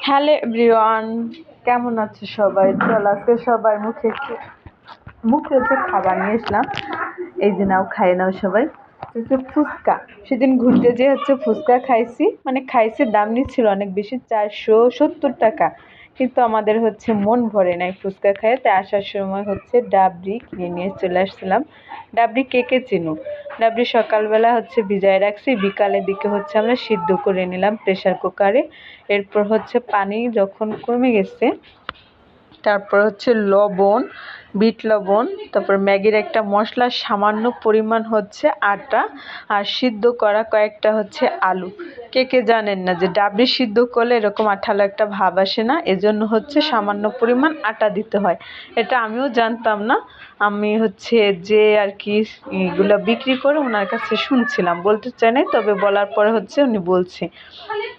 Hello everyone, কেমন আছে সবাই? চল আজকে সবার মুখে হচ্ছে খাবার নিয়ে আসলাম। এই যে নাও, খাই নাও সবাই। হচ্ছে ফুচকা। সেদিন ঘুরতে যেয়ে হচ্ছে ফুচকা খাইছি, মানে খাইছি, দাম নিচ্ছিল অনেক বেশি, 470 টাকা। কিন্তু আমাদের হচ্ছে মন ভরে নাই ফুচকা খাইয়ে, তাই আসার সময় হচ্ছে ডাবরি কিনে নিয়ে চলে আসছিলাম। ডাবরি কে কে চিনো? ডাবরি সকালবেলা হচ্ছে ভিজায় রাখছি, বিকালের দিকে হচ্ছে আমরা সিদ্ধ করে নিলাম প্রেসার কুকারে। এরপর হচ্ছে পানি যখন কমে গেছে, তারপর হচ্ছে লবণ, বিট লবণ, তারপর ম্যাগির একটা মশলা, সামান্য পরিমাণ হচ্ছে আটা, আর সিদ্ধ করা কয়েকটা হচ্ছে আলু। কে কে জানেন না যে ডাবলি সিদ্ধ করলে এরকম আঠালো একটা ভাব আসে না, এজন্য হচ্ছে সামান্য পরিমাণ আটা দিতে হয়। এটা আমিও জানতাম না, আমি হচ্ছে যে আর কি এগুলো বিক্রি করে ওনার কাছে শুনছিলাম, বলতে চাই নাই, তবে বলার পরে হচ্ছে উনি বলছে।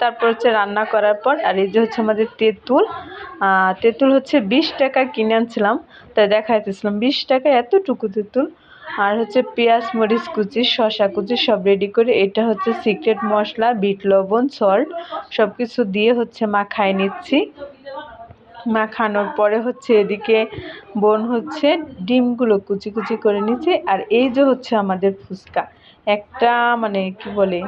তারপর হচ্ছে রান্না করার পর, আর এই যে হচ্ছে আমাদের তেঁতুল। তেঁতুল হচ্ছে 20 টাকা কিনে আনছিলাম, তাই দেখাইতেছিলাম 20 টাকা এতটুকু তেঁতুল। আর হচ্ছে পেঁয়াজ, মরিচ কুচি, শসা কুচি সব রেডি করে, এটা হচ্ছে সিক্রেট মশলা, বিট লবণ, সল্ট সব কিছু দিয়ে হচ্ছে মাখায় নিচ্ছি। মাখানোর পরে হচ্ছে এদিকে বোন হচ্ছে ডিমগুলো কুচি কুচি করে নিচ্ছে। আর এই যে হচ্ছে আমাদের ফুচকা, একটা মানে কি বলে,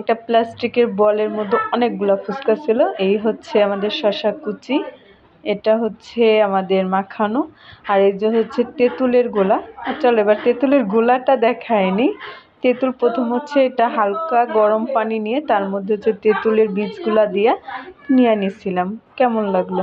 একটা প্লাস্টিকের বলের মধ্যে অনেকগুলো ফুচকা ছিল। এই হচ্ছে আমাদের শসা কুচি, এটা হচ্ছে আমাদের মাখানো, আর এই যে হচ্ছে তেঁতুলের গোলা। চলো এবার তেঁতুলের গোলাটা দেখায়নি। তেঁতুল প্রথম হচ্ছে এটা হালকা গরম পানি নিয়ে তার মধ্যে হচ্ছে তেঁতুলের বীজগুলা দিয়ে নিয়ে নিছিলাম। কেমন লাগলো?